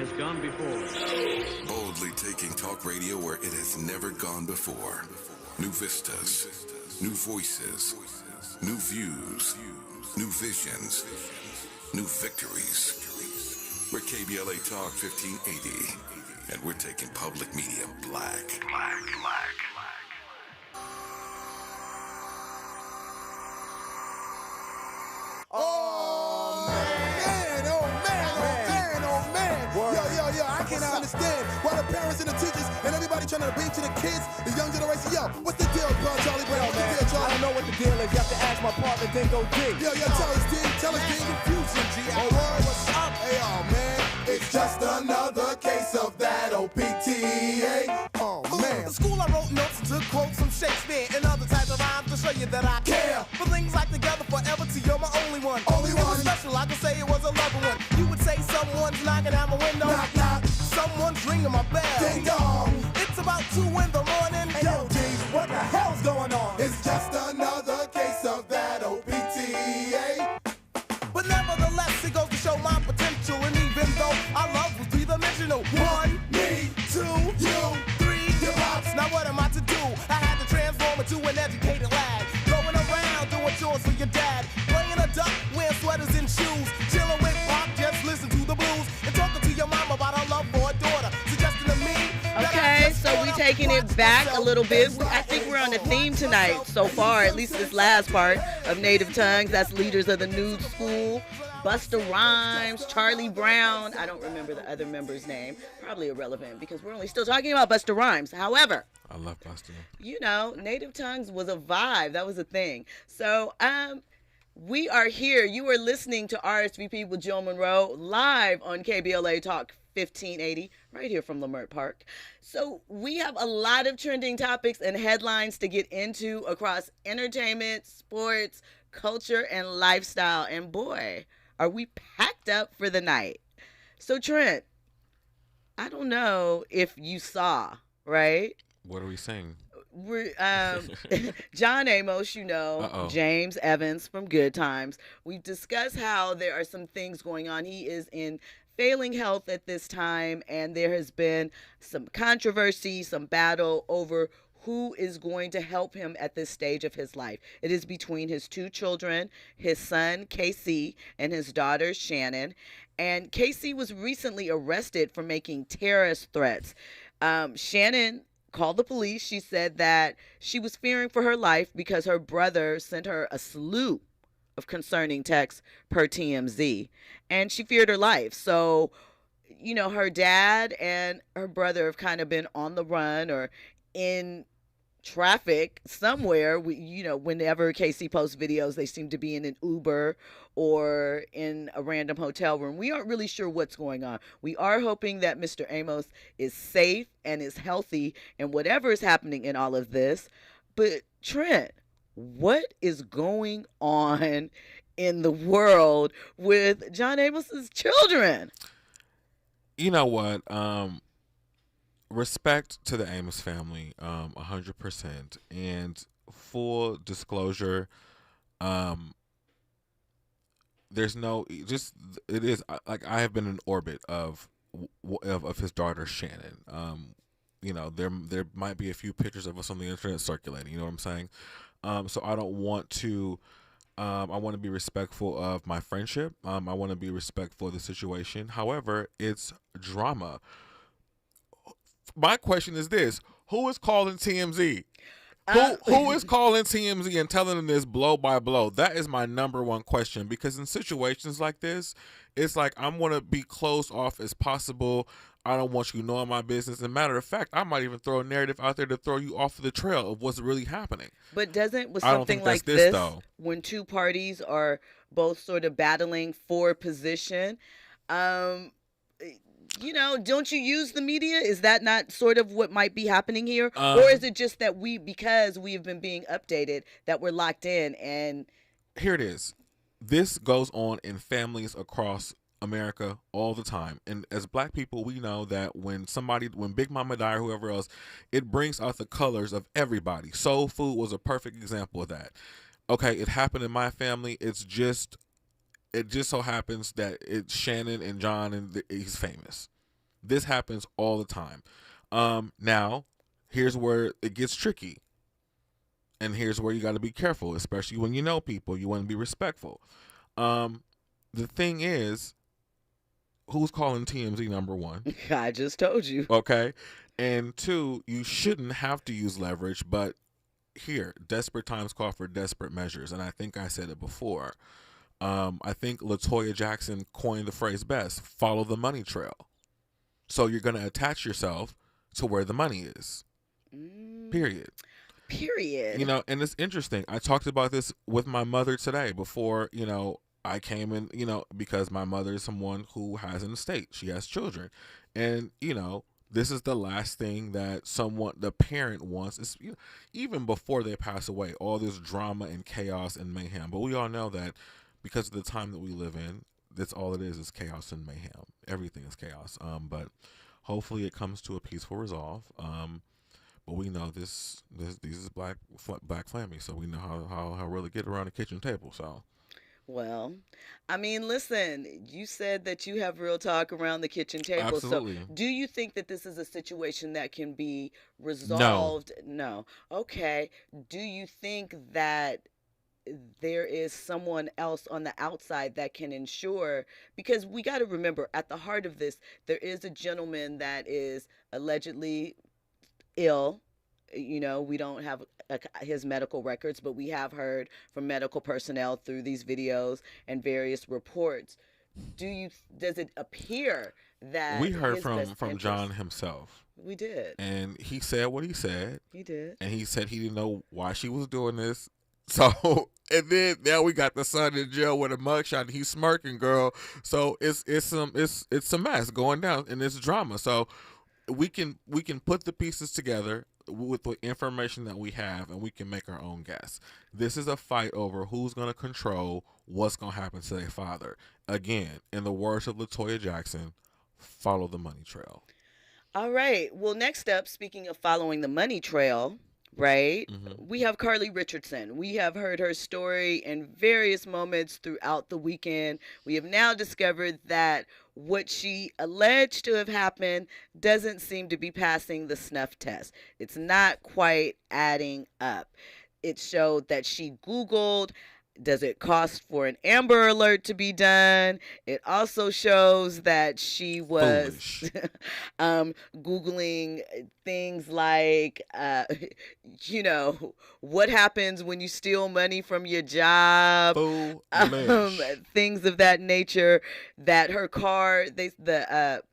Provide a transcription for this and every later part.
has gone before. Boldly taking talk radio where it has never gone before. New vistas, new voices, new views, new visions, new victories. We're KBLA Talk 1580, and we're taking public media black. Oh man, Yo, I cannot understand why the parents and the teachers and everybody trying to beat to the kids, the young generation. Yo, what's the deal, bro, Charlie Brown? What's the deal, Charlie? I don't know what the deal is. You have to ask my partner, then go dig. Yo, tell us, D. Confusion, G. Oh, word, what's up? Hey, oh, man. It's just another case of that OPTA. Oh, man. In school, I wrote notes and took quotes from Shakespeare and other types of rhymes to show you that I care. For things like together forever till you're my only one. Only it one. was special, I could say it was a loving one. You would say someone's knocking at my window. Knock, knock. Someone's ringing my bell. Ding dong. It's about 2 in the morning. Hey, yo, G, what the hell's going on? It's just another case of that OPTA. But nevertheless, it goes to show my potential. And even though our love was three-dimensional, 1, me, 2, you, 3, your pops. Now what am I to do? I had to transform into an educated lad. Going around doing chores for your dad. Playing a duck, wearing sweaters and shoes. Chilling with Pop, just listen to the blues. And talking to your mom about her love for a daughter. Suggesting to me. Okay, so we taking it back a little bit. I think we're on the theme tonight so far, at least this last part of Native Tongues. That's Leaders of the New School, Busta Rhymes, Charlie Brown. I don't remember the other member's name. Probably irrelevant because we're only still talking about Busta Rhymes. However, I love Busta. You know, Native Tongues was a vibe. That was a thing. So, we are here. You are listening to RSVP with Jill Munroe live on KBLA Talk 1580, right here from Leimert Park. So we have a lot of trending topics and headlines to get into across entertainment, sports, culture, and lifestyle. And boy, are we packed up for the night. So Trent, I don't know if you saw, right? What are we saying? We're John Amos, you know, Uh-oh. James Evans from Good Times. We've discussed how there are some things going on. He is in failing health at this time, and there has been some controversy, some battle over who is going to help him at this stage of his life. It is between his 2 children, his son, KC, and his daughter, Shannon. And KC was recently arrested for making terrorist threats. Shannon called the police. She said that she was fearing for her life because her brother sent her a slew of concerning texts per TMZ, and she feared her life. So, you know, her dad and her brother have kind of been on the run or in traffic somewhere. Whenever Casey posts videos, they seem to be in an Uber or in a random hotel room. We aren't really sure what's going on. We are hoping that Mr. Amos is safe and is healthy and whatever is happening in all of this. But Trent, what is going on in the world with John Amos's children? You know what? Respect to the Amos family, 100%. And full disclosure, there's no, just, it is, like, I have been in orbit of his daughter, Shannon. You know, there might be a few pictures of us on the internet circulating, you know what I'm saying? So I don't want to, I want to be respectful of my friendship. I want to be respectful of the situation. However, it's drama. My question is this: who is calling TMZ? Who is calling TMZ and telling them this blow by blow? That is my number one question, because in situations like this, it's like I'm going to be closed off as possible. I don't want you knowing my business. As a matter of fact, I might even throw a narrative out there to throw you off of the trail of what's really happening. But doesn't with I don't something think like that's this, this, though. when 2 parties are both sort of battling for position, you know, don't you use the media? Is that not sort of what might be happening here? Or is it just that because we have been being updated, that we're locked in? And here it is. This goes on in families across America all the time. And as Black people, we know that when Big Mama die or whoever else, it brings out the colors of everybody. Soul Food was a perfect example of that. Okay, it happened in my family. It just so happens that it's Shannon and John, and he's famous. This happens all the time. Now, here's where it gets tricky. And here's where you got to be careful, especially when you know people. You want to be respectful. The thing is, who's calling TMZ number one? I just told you. Okay. And two, you shouldn't have to use leverage, but here, desperate times call for desperate measures. And I think I said it before. I think LaToya Jackson coined the phrase best, follow the money trail. So you're going to attach yourself to where the money is. Period. You know, and it's interesting. I talked about this with my mother today before, you know, I came in, you know, because my mother is someone who has an estate. She has children. And, you know, this is the last thing that the parent wants. Is, you know, even before they pass away, all this drama and chaos and mayhem. But we all know that because of the time that we live in, that's all it is chaos and mayhem. Everything is chaos. But hopefully it comes to a peaceful resolve. But we know these is black family, so we know how really get around the kitchen table. So, well, I mean, listen, you said that you have real talk around the kitchen table. Absolutely. So, do you think that this is a situation that can be resolved? No. Okay. Do you think that there is someone else on the outside that can ensure, because we got to remember, at the heart of this, there is a gentleman that is allegedly ill. You know, we don't have his medical records, but we have heard from medical personnel through these videos and various reports. Does it appear that we heard from John himself? We did. And he said what he said. He did. And he said he didn't know why she was doing this. So, and then now we got the son in jail with a mugshot and he's smirking, girl. So it's a mess going down and it's drama. So we can put the pieces together with the information that we have, and we can make our own guess. This is a fight over who's going to control what's going to happen to their father. Again, in the words of LaToya Jackson, follow the money trail. All right. Well, next up, speaking of following the money trail, right, we have Carly Richardson. We have heard her story in various moments throughout the weekend. We have now discovered that what she alleged to have happened doesn't seem to be passing the snuff test. It's not quite adding up. It showed that she Googled, does it cost for an Amber Alert to be done? It also shows that she was Googling things like, you know, what happens when you steal money from your job? Things of that nature. That her car, the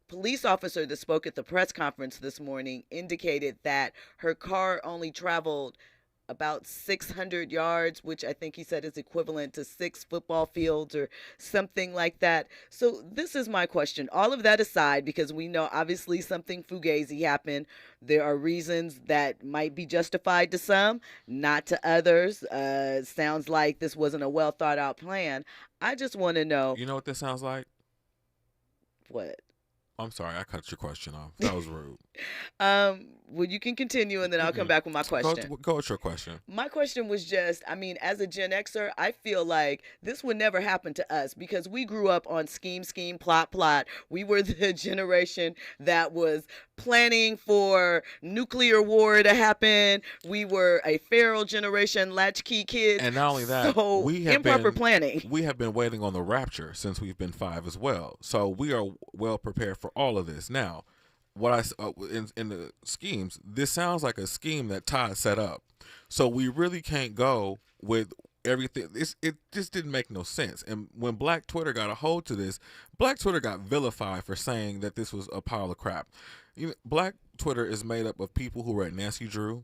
police officer that spoke at the press conference this morning indicated that her car only traveled about 600 yards, which I think he said is equivalent to 6 football fields or something like that. So this is my question. All of that aside, because we know obviously something fugazi happened. There are reasons that might be justified to some, not to others. Sounds like this wasn't a well thought out plan. I just want to know. You know what this sounds like? What? I'm sorry, I cut your question off. That was rude. Well, you can continue, and then I'll come back with my question. Go with your question. My question was just, I mean, as a Gen Xer, I feel like this would never happen to us because we grew up on scheme, plot. We were the generation that was planning for nuclear war to happen. We were a feral generation, latchkey kids. And not only that, so we have improper planning. We have been waiting on the rapture since we've been 5 as well. So we are well prepared for all of this. Now, what in the schemes, this sounds like a scheme that Todd set up. So we really can't go with everything. It just didn't make no sense. And when Black Twitter got a hold to this, Black Twitter got vilified for saying that this was a pile of crap. You know, Black Twitter is made up of people who read Nancy Drew,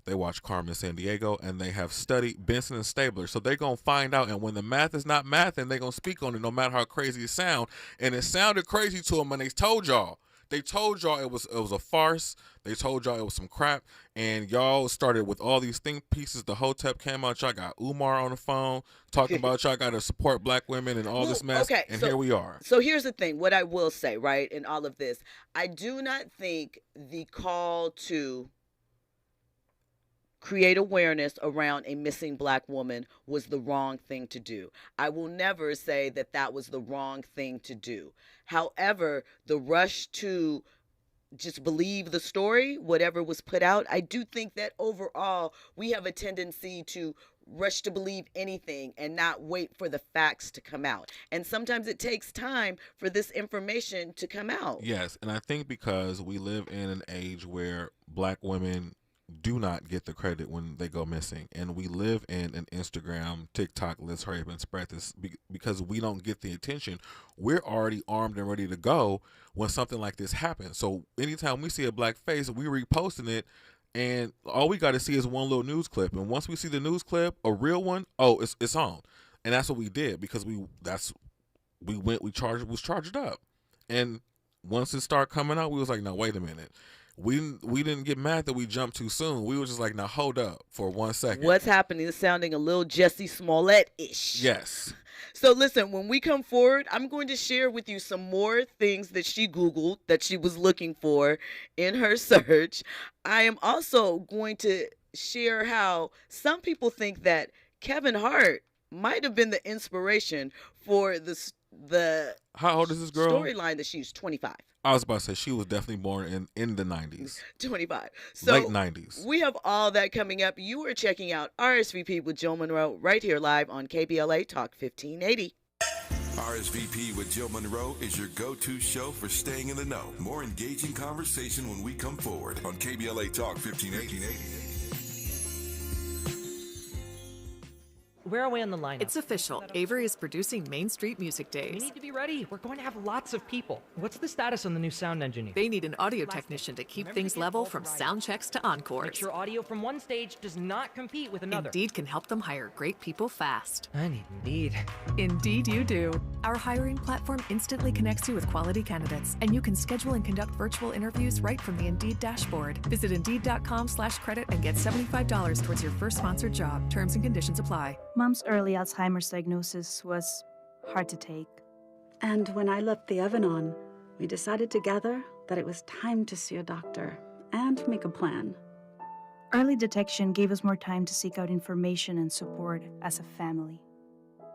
they watch Carmen Sandiego, and they have studied Benson and Stabler. So they're going to find out, and when the math is not math, and they're going to speak on it no matter how crazy it sounds. And it sounded crazy to them, and they told y'all. They told y'all it was a farce. They told y'all it was some crap. And y'all started with all these think pieces. The Hotep came out. Y'all got Umar on the phone talking about y'all got to support Black women and all this mess. Okay, and so, here we are. So here's the thing. What I will say, right, in all of this, I do not think the call to create awareness around a missing Black woman was the wrong thing to do. I will never say that that was the wrong thing to do. However, the rush to just believe the story, whatever was put out, I do think that overall we have a tendency to rush to believe anything and not wait for the facts to come out. And sometimes it takes time for this information to come out. Yes, and I think because we live in an age where Black women do not get the credit when they go missing, and we live in an Instagram, TikTok, let's hurry up and spread this, because we don't get the attention. We're already armed and ready to go when something like this happens. So anytime we see a Black face, we reposting it, and all we got to see is one little news clip. And once we see the news clip, a real one, oh, it's on. And that's what we did, because we charged up. And once it started coming out, we was like, no, wait a minute. We didn't get mad that we jumped too soon. We were just like, now hold up for 1 second. What's happening is sounding a little Jussie Smollett-ish. Yes. So listen, when we come forward, I'm going to share with you some more things that she Googled that she was looking for in her search. I am also going to share how some people think that Kevin Hart might have been the inspiration for the How old is this girl? Storyline that she's 25. I was about to say she was definitely born in the 90s. 25. So late 90s. We have all that coming up. You are checking out RSVP with Jill Munroe right here live on KBLA Talk 1580. RSVP with Jill Munroe is your go-to show for staying in the know. More engaging conversation when we come forward on KBLA Talk 1580. Where are we on the lineup? It's official. Avery is producing Main Street Music Days. We need to be ready. We're going to have lots of people. What's the status on the new sound engineer? They need an audio technician to keep things level from sound checks to encores. Make sure audio from one stage does not compete with another. Indeed can help them hire great people fast. I need Indeed. Indeed you do. Our hiring platform instantly connects you with quality candidates, and you can schedule and conduct virtual interviews right from the Indeed dashboard. Visit Indeed.com/credit and get $75 towards your first sponsored job. Terms and conditions apply. Mom's early Alzheimer's diagnosis was hard to take. And when I left the oven on, we decided together that it was time to see a doctor and make a plan. Early detection gave us more time to seek out information and support as a family.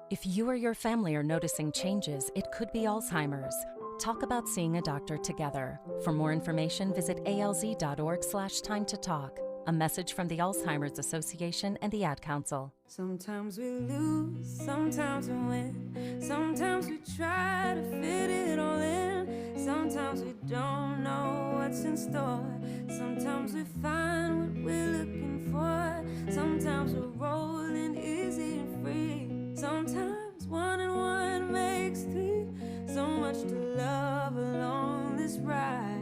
If you or your family are noticing changes, it could be Alzheimer's. Talk about seeing a doctor together. For more information, visit alz.org/time to talk. A message from the Alzheimer's Association and the Ad Council. Sometimes we lose, sometimes we win. Sometimes we try to fit it all in. Sometimes we don't know what's in store. Sometimes we find what we're looking for. Sometimes we're rolling easy and free. Sometimes 1 and 1 makes 3. So much to love along this ride.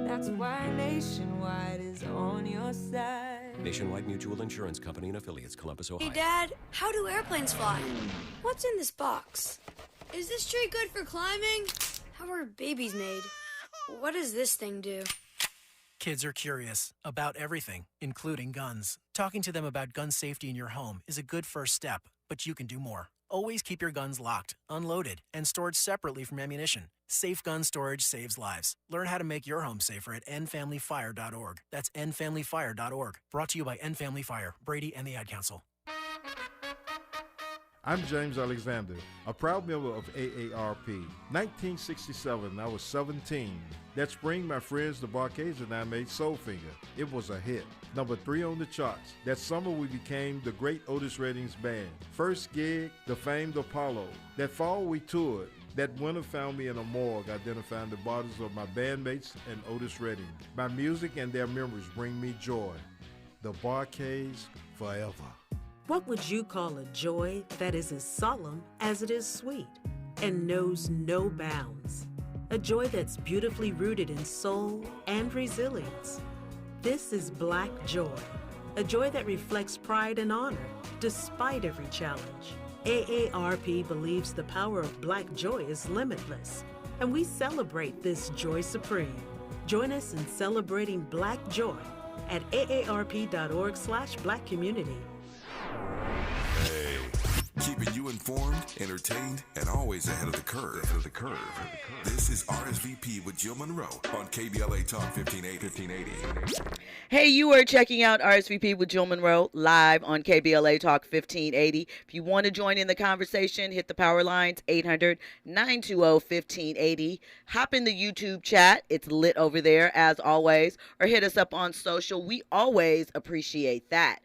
That's why Nationwide is on your side. Nationwide Mutual Insurance Company and affiliates, Columbus, Ohio. Hey, Dad, how do airplanes fly? What's in this box? Is this tree good for climbing? How are babies made? What does this thing do? Kids are curious about everything, including guns. Talking to them about gun safety in your home is a good first step, but you can do more. Always keep your guns locked, unloaded, and stored separately from ammunition. Safe gun storage saves lives. Learn how to make your home safer at endfamilyfire.org. That's endfamilyfire.org. Brought to you by End Family Fire, Brady, and the Ad Council. I'm James Alexander, a proud member of AARP. 1967, I was 17. That spring, my friends, the Barcades, and I made Soulfinger. It was a hit. Number 3 on the charts. That summer, we became the Great Otis Redding's Band. First gig, the famed Apollo. That fall, we toured. That winter found me in a morgue identifying the bodies of my bandmates and Otis Redding. My music and their memories bring me joy. The Barcades forever. What would you call a joy that is as solemn as it is sweet and knows no bounds? A joy that's beautifully rooted in soul and resilience. This is Black joy, a joy that reflects pride and honor despite every challenge. AARP believes the power of Black joy is limitless, and we celebrate this joy supreme. Join us in celebrating Black joy at aarp.org/blackcommunity. Hey, keep keeping you informed, entertained, and always ahead of the curve. This is RSVP with Jill Munroe on KBLA Talk 1580. Hey, you are checking out RSVP with Jill Munroe live on KBLA Talk 1580. If you want to join in the conversation, hit the power lines 800-920-1580. Hop in the YouTube chat. It's lit over there as always. Or hit us up on social. We always appreciate that.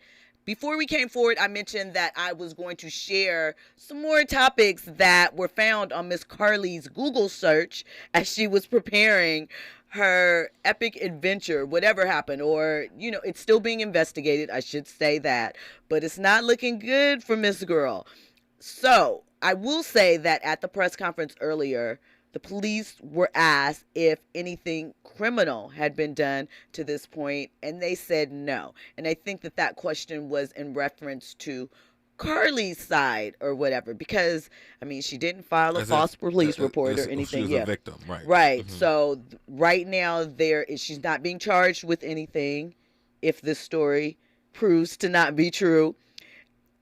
Before we came forward, I mentioned that I was going to share some more topics that were found on Miss Carly's Google search as she was preparing her epic adventure, whatever happened, or, it's still being investigated. I should say that, but it's not looking good for Miss Girl. So I will say that at the press conference earlier, the police were asked if anything criminal had been done to this point, and they said no. And I think that question was in reference to Carly's side or whatever, because, she didn't file a false police report or anything. She was a victim, right? Right. Mm-hmm. So right now she's not being charged with anything if this story proves to not be true.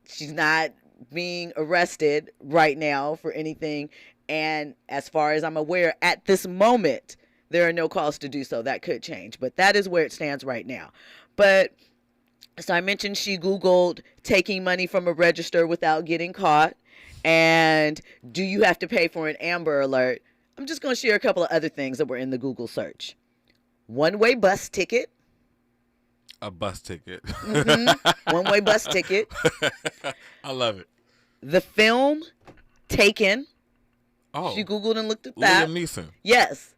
She's not being arrested right now for anything. And as far as I'm aware, at this moment, there are no calls to do so. That could change, but that is where it stands right now. But so I mentioned she Googled taking money from a register without getting caught. And do you have to pay for an Amber Alert? I'm just going to share a couple of other things that were in the Google search. One-way bus ticket. A bus ticket. Mm-hmm. One-way bus ticket. I love it. The film Taken. Oh, she Googled and looked at that. Liam Neeson. Yes.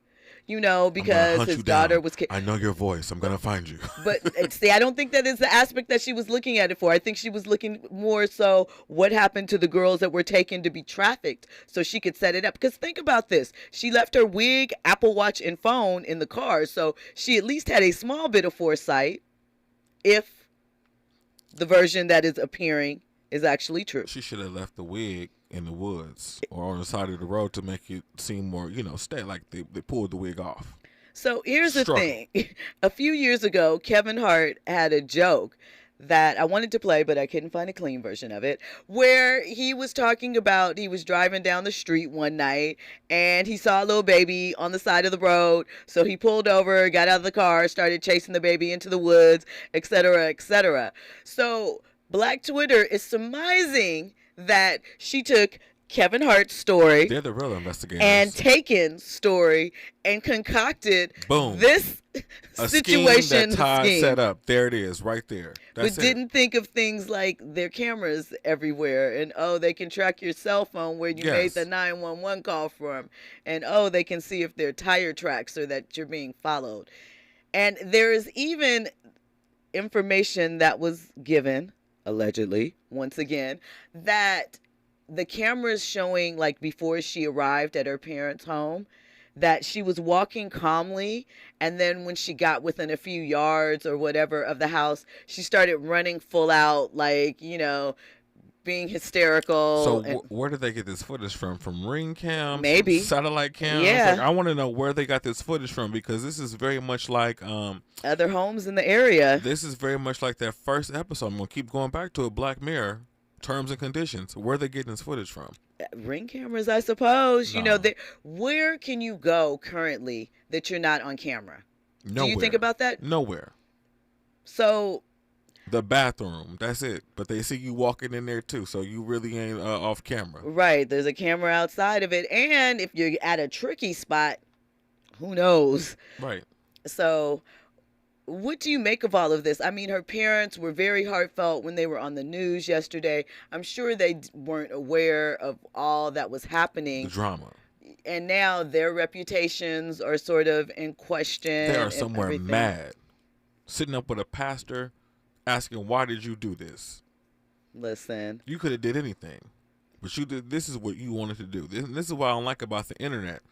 Because his daughter was... I know your voice. I'm going to find you. But see, I don't think that is the aspect that she was looking at it for. I think she was looking more so what happened to the girls that were taken to be trafficked so she could set it up. Because think about this. She left her wig, Apple Watch, and phone in the car. So she at least had a small bit of foresight if the version that is appearing is actually true. She should have left the wig in the woods or on the side of the road to make it seem more, stay like they pulled the wig off. So here's the thing. A few years ago, Kevin Hart had a joke that I wanted to play, but I couldn't find a clean version of it, where he was talking about he was driving down the street one night and he saw a little baby on the side of the road. So he pulled over, got out of the car, started chasing the baby into the woods, etc., etc. So Black Twitter is surmising that she took Kevin Hart's story, they're the real investigators, and Taken's story and concocted this situation that Todd set up. There it is, right there. That's but didn't think of things like their cameras everywhere, and they can track your cell phone where you made the 911 call from, and they can see if there are tire tracks or that you're being followed. And there is even information that was given, allegedly, once again, that the cameras showing, like, before she arrived at her parents' home, that she was walking calmly, and then when she got within a few yards or whatever of the house, she started running full out, like, being hysterical. So where did they get this footage from? From ring cams? Maybe. Satellite cams? Yeah. I want to know where they got this footage from, because this is very much like... other homes in the area. This is very much like that first episode. I'm going to keep going back to it, Black Mirror, Terms and Conditions. Where are they getting this footage from? Ring cameras, I suppose. No. Where can you go currently that you're not on camera? Nowhere. Do you think about that? Nowhere. So... the bathroom, that's it. But they see you walking in there too, so you really ain't off camera. Right, there's a camera outside of it, and if you're at a tricky spot, who knows? Right. So what do you make of all of this? I mean, her parents were very heartfelt when they were on the news yesterday. I'm sure they weren't aware of all that was happening. The drama. And now their reputations are sort of in question. They are somewhere mad. Sitting up with a pastor asking, why did you do this? Listen. You could have did anything. But you did. This is what you wanted to do. This is what I don't like about the internet.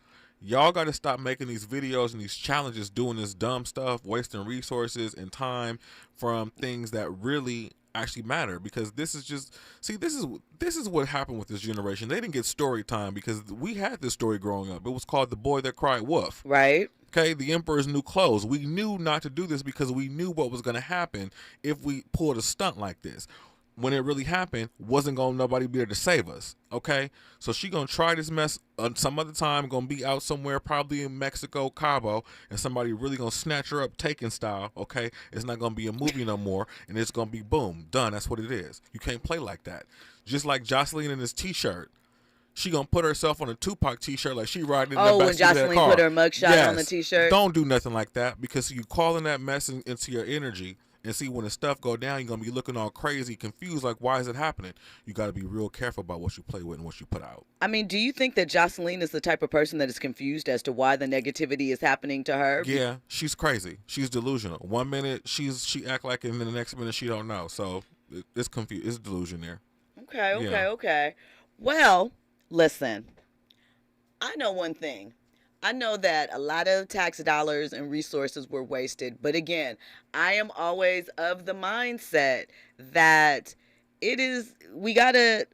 Y'all got to stop making these videos and these challenges, doing this dumb stuff, wasting resources and time from things that really actually matter. Because this is just, see, this is what happened with this generation. They didn't get story time because we had this story growing up. It was called The Boy That Cried Wolf. Right. Okay, the Emperor's New Clothes. We knew not to do this because we knew what was going to happen if we pulled a stunt like this. when it really happened, wasn't gonna nobody be there to save us. Okay, so she gonna try this mess some other time. Gonna be out somewhere, probably in Mexico, Cabo, and somebody really gonna snatch her up, Taken style. Okay, it's not gonna be a movie no more, and it's gonna be boom, done. That's what it is. You can't play like that. Just like Jocelyn in this T-shirt. She gonna put herself on a Tupac T-shirt like she riding in the back when seat of that Jocelyn car. put her mugshot on the T-shirt. Don't do nothing like that, because you calling that mess into your energy. And see, when the stuff go down, you're going to be looking all crazy, confused, like, why is it happening? You got to be real careful about what you play with and what you put out. I mean, do you think that Jocelyn is the type of person that is confused as to why the negativity is happening to her? Yeah, she's crazy. She's delusional. 1 minute, she act like it, and then the next minute she don't know. So it's confused. It's delusion there. Okay. Well, listen, I know one thing. I know that a lot of tax dollars and resources were wasted. But again, I am always of the mindset that we got to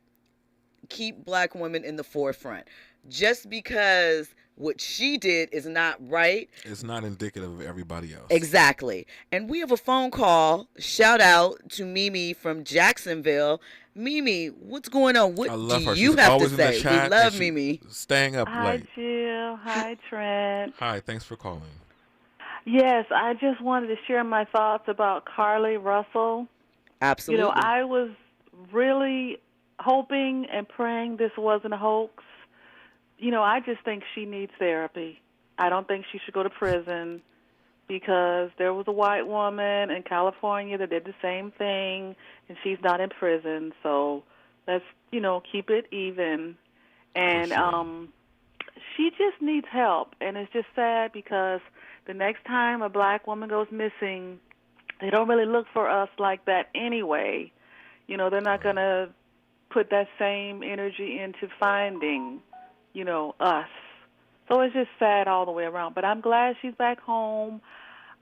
keep Black women in the forefront. Just because what she did is not right. It's not indicative of everybody else. Exactly. And we have a phone call. Shout out to Mimi from Jacksonville. Mimi, what's going on? What do you have to say? We love Mimi. Staying up late. Hi, Jill. Hi, Trent. Hi, thanks for calling. Yes, I just wanted to share my thoughts about Carly Russell. Absolutely. You know, I was really hoping and praying this wasn't a hoax. You know, I just think she needs therapy. I don't think she should go to prison, because there was a white woman in California that did the same thing, and she's not in prison. So let's, keep it even. And she just needs help. And it's just sad, because the next time a Black woman goes missing, they don't really look for us like that anyway. They're not going to put that same energy into finding, us. So it's just sad all the way around. But I'm glad she's back home.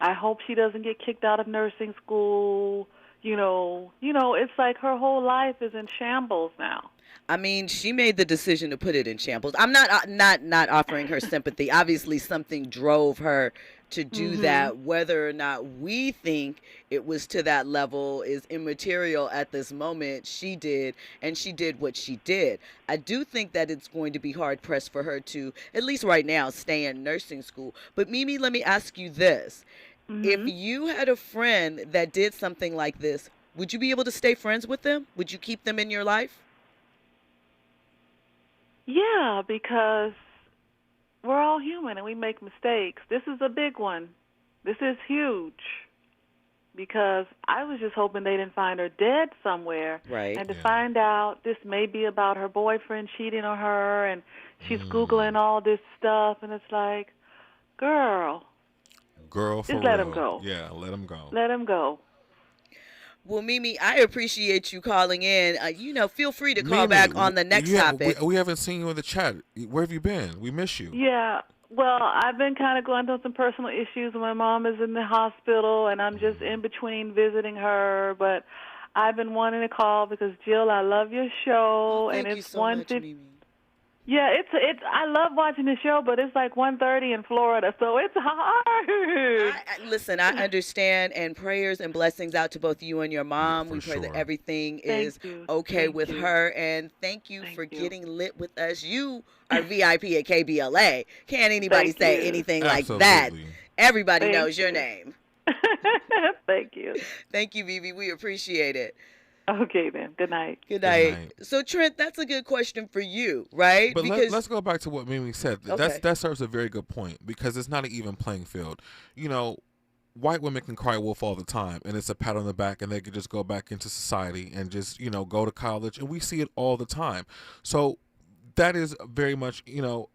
I hope she doesn't get kicked out of nursing school. It's like her whole life is in shambles now. I mean, she made the decision to put it in shambles. I'm not offering her sympathy. Obviously, something drove her to do that. Whether or not we think it was to that level is immaterial at this moment. She did, and she did what she did. I do think that it's going to be hard-pressed for her to, at least right now, stay in nursing school. But Mimi, let me ask you this. If you had a friend that did something like this, would you be able to stay friends with them? Would you keep them in your life? Yeah, because we're all human and we make mistakes. This is a big one. This is huge, because I was just hoping they didn't find her dead somewhere. Right. And to find out this may be about her boyfriend cheating on her, and she's Googling all this stuff, and it's like, girl, for just let real. him go. Yeah, let him go. Let him go. Well, Mimi, I appreciate you calling in. Feel free to call back on the next topic. We haven't seen you in the chat. Where have you been? We miss you. Yeah. Well, I've been kind of going through some personal issues. My mom is in the hospital, and I'm just in between visiting her. But I've been wanting to call because, Jill, I love your show. Thank and you it's so much, Mimi. Yeah, it's. I love watching the show, but it's like 1:30 in Florida, so it's hard. Listen, I understand, and prayers and blessings out to both you and your mom. We pray that everything is okay with her, and thank you for getting lit with us. You are VIP at KBLA. Can't anybody say anything like that? Everybody knows your name. Thank you. Thank you, Vivi. We appreciate it. Okay, then. Good night. Good night. So, Trent, that's a good question for you, right? But let's go back to what Mimi said. That serves a very good point, because it's not an even playing field. White women can cry wolf all the time, and it's a pat on the back, and they can just go back into society and just, go to college, and we see it all the time. So that is very much,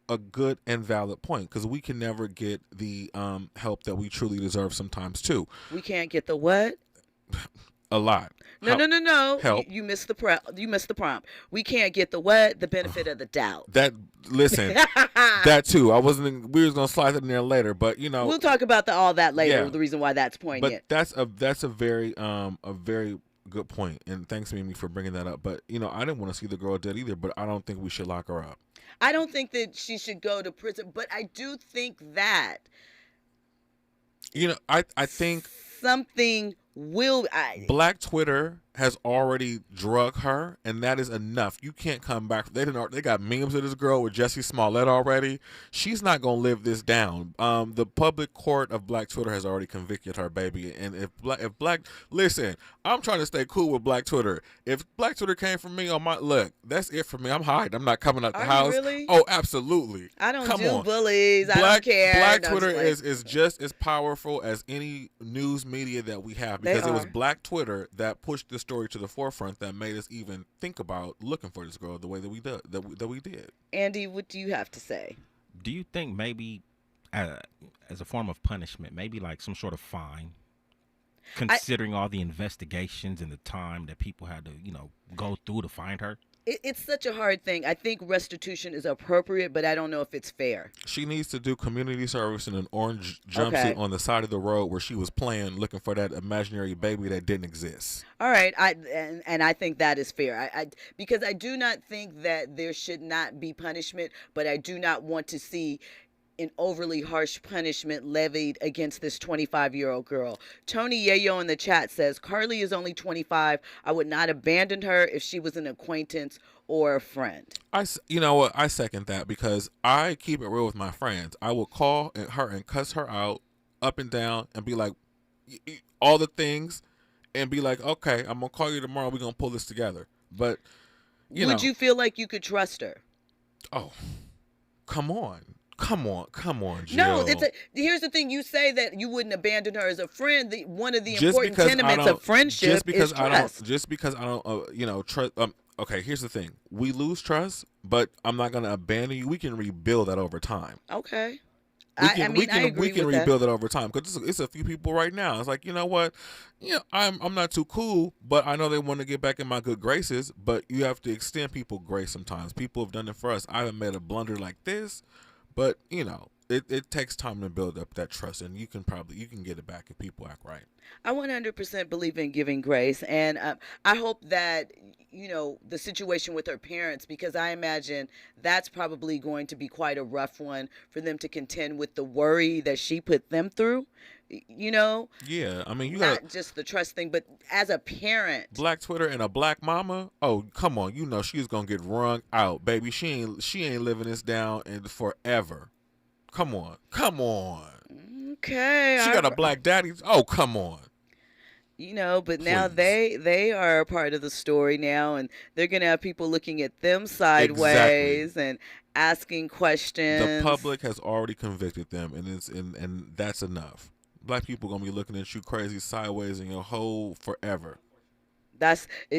a good and valid point, because we can never get the help that we truly deserve sometimes, too. We can't get the what? A lot. No. Help. You missed the prompt. We can't get the what? The benefit of the doubt. Listen, that too. We was gonna slide it in there later, but we'll talk about all that later. Yeah. The reason why that's poignant. But that's a very good point, and thanks Mimi for bringing that up. But I didn't want to see the girl dead either, but I don't think we should lock her up. I don't think that she should go to prison, but I do think that I think something Black Twitter has already drug her, and that is enough. You can't come back. They got memes of this girl with Jussie Smollett already. She's not gonna live this down. The public court of Black Twitter has already convicted her, baby. And if Black, listen, I'm trying to stay cool with Black Twitter. If Black Twitter came for me on my look, that's it for me. I'm hiding. I'm not coming out the house. Really? Oh, absolutely. I don't do bullies. I don't care. Black Twitter is just as powerful as any news media that we have, because it was Black Twitter that pushed this story to the forefront that made us even think about looking for this girl the way that we did. Andy, what do you have to say? Do you think maybe as a form of punishment, maybe like some sort of fine, considering all the investigations and the time that people had to, go through to find her? It's such a hard thing. I think restitution is appropriate, but I don't know if it's fair. She needs to do community service in an orange jumpsuit on the side of the road where she was playing, looking for that imaginary baby that didn't exist. All right, and I think that is fair. Because I do not think that there should not be punishment, but I do not want to see an overly harsh punishment levied against this 25-year-old girl. Tony Yayo in the chat says, Carly is only 25. I would not abandon her if she was an acquaintance or a friend. You know what? I second that, because I keep it real with my friends. I will call her and cuss her out up and down and be like, all the things, and be like, okay, I'm going to call you tomorrow. We're going to pull this together. But, would you feel like you could trust her? Oh, come on, Jill. No, here's the thing. You say that you wouldn't abandon her as a friend. One of the important tenements of friendship is trust. Just because I don't, trust. Okay, here's the thing. We lose trust, but I'm not going to abandon you. We can rebuild that over time. Okay. I agree with that. We can rebuild it over time, because it's a few people right now. It's like, you know what? I'm not too cool, but I know they want to get back in my good graces. But you have to extend people grace sometimes. People have done it for us. I haven't made a blunder like this. But, it takes time to build up that trust, and you can get it back if people act right. I 100% believe in giving grace, and I hope that, the situation with her parents, because I imagine that's probably going to be quite a rough one for them to contend with the worry that she put them through. Yeah, I mean, not just the trust thing, but as a parent, Black Twitter and a Black mama. Oh, come on, she's gonna get wrung out, baby. She ain't living this down and forever. Come on. Okay, she got a Black daddy. Oh, come on. But now they are a part of the story now, and they're gonna have people looking at them sideways and asking questions. The public has already convicted them, and that's enough. Black people gonna be looking at you crazy sideways in your whole forever.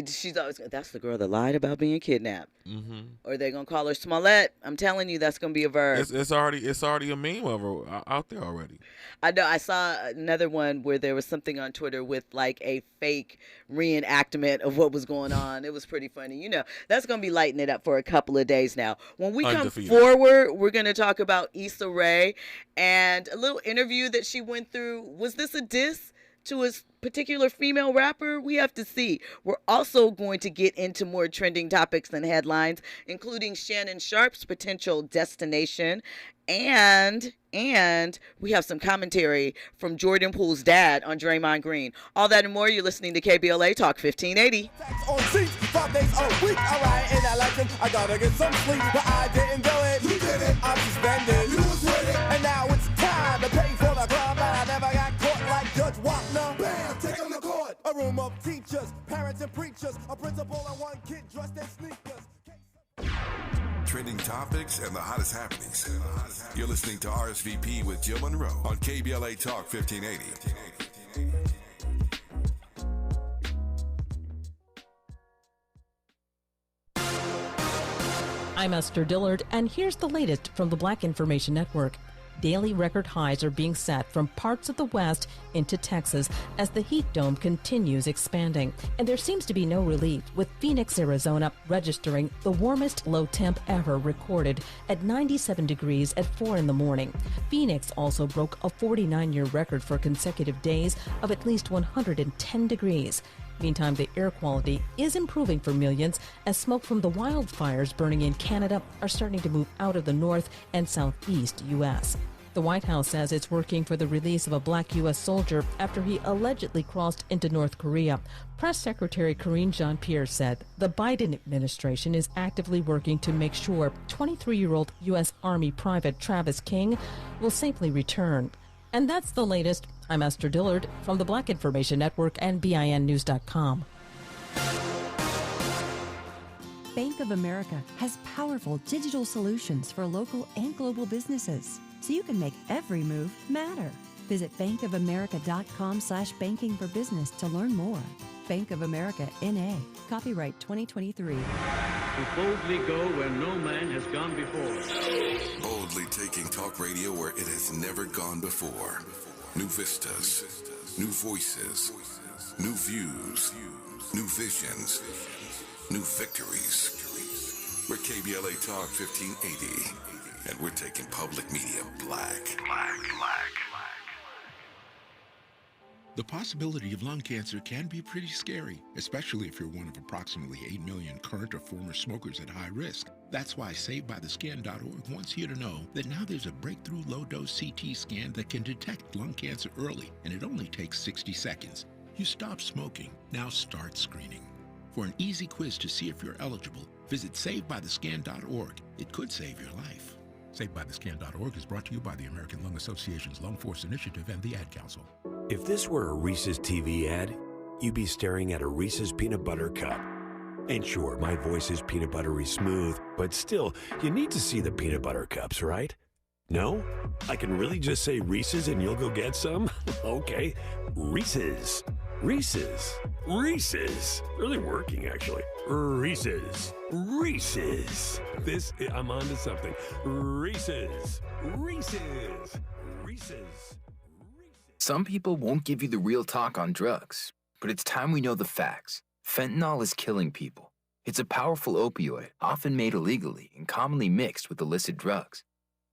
She's always, that's the girl that lied about being kidnapped. Mm-hmm. Or they're gonna call her Smollett. I'm telling you, that's gonna be a verb. It's already a meme of her out there already. I know. I saw another one where there was something on Twitter with like a fake reenactment of what was going on. It was pretty funny. That's gonna be lighting it up for a couple of days now. When we come forward, we're gonna talk about Issa Rae and a little interview that she went through. Was this a diss to a particular female rapper? We have to see. We're also going to get into more trending topics and headlines, including Shannon Sharp's potential destination, and we have some commentary from Jordan Poole's dad on Draymond Green. All that and more. You're listening to KBLA Talk 1580. On seats, 5 days a week. All right, in that election, I gotta get some sleep, but I didn't do it. You did it. I'm suspended. You was with it. And now it's time to pay for the crime, but I never got caught like Judge Wapner. Bam, take him to court. A room of teachers, parents and preachers, a principal and one kid dressed in sneakers. Trending topics and the hottest happenings. You're listening to RSVP with Jill Munroe on KBLA Talk 1580. I'm Esther Dillard, and here's the latest from the Black Information Network. Daily record highs are being set from parts of the West into Texas as the heat dome continues expanding. And there seems to be no relief, with Phoenix, Arizona registering the warmest low temp ever recorded at 97 degrees at 4 in the morning. Phoenix also broke a 49-year record for consecutive days of at least 110 degrees. Meantime, the air quality is improving for millions as smoke from the wildfires burning in Canada are starting to move out of the north and southeast U.S. The White House says it's working for the release of a black U.S. soldier after he allegedly crossed into North Korea. Press Secretary Karine Jean-Pierre said the Biden administration is actively working to make sure 23-year-old U.S. Army Private Travis King will safely return. And that's the latest. I'm Esther Dillard from the Black Information Network and BINnews.com. Bank of America has powerful digital solutions for local and global businesses, so you can make every move matter. Visit bankofamerica.com/banking for business to learn more. Bank of America, N.A. Copyright 2023. To boldly go where no man has gone before. Boldly taking talk radio where it has never gone before. New vistas, new voices, new views, new visions, new victories. We're KBLA Talk 1580, and we're taking public media black. The possibility of lung cancer can be pretty scary, especially if you're one of approximately 8 million current or former smokers at high risk. That's why SaveByTheScan.org wants you to know that now there's a breakthrough low-dose CT scan that can detect lung cancer early, and it only takes 60 seconds. You stop smoking, now start screening. For an easy quiz to see if you're eligible, visit SaveByTheScan.org. It could save your life. SaveByTheScan.org is brought to you by the American Lung Association's Lung Force Initiative and the Ad Council. If this were a Reese's TV ad, you'd be staring at a Reese's peanut butter cup. And sure, my voice is peanut buttery smooth, but still, you need to see the peanut butter cups, right? No? I can really just say Reese's and you'll go get some? Okay. Reese's. Reese's. Reese's. Really working, actually. Reese's. Reese's. I'm on to something. Reese's. Reese's. Reese's. Some people won't give you the real talk on drugs, but it's time we know the facts. Fentanyl is killing people. It's a powerful opioid, often made illegally and commonly mixed with illicit drugs.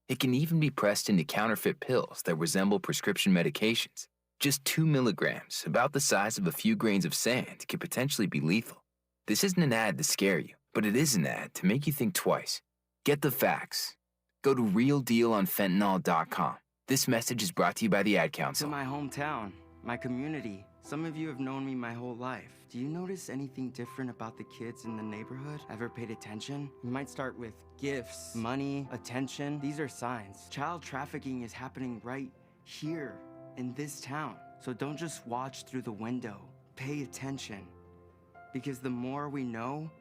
It can even be pressed into counterfeit pills that resemble prescription medications. Just 2 milligrams, about the size of a few grains of sand, can potentially be lethal. This isn't an ad to scare you, but it is an ad to make you think twice. Get the facts. Go to realdealonfentanyl.com. This message is brought to you by the Ad Council. To my hometown, my community. Some of you have known me my whole life. Do you notice anything different about the kids in the neighborhood? Ever paid attention? You might start with gifts, money, attention. These are signs. Child trafficking is happening right here in this town. So don't just watch through the window. Pay attention. Because the more we know,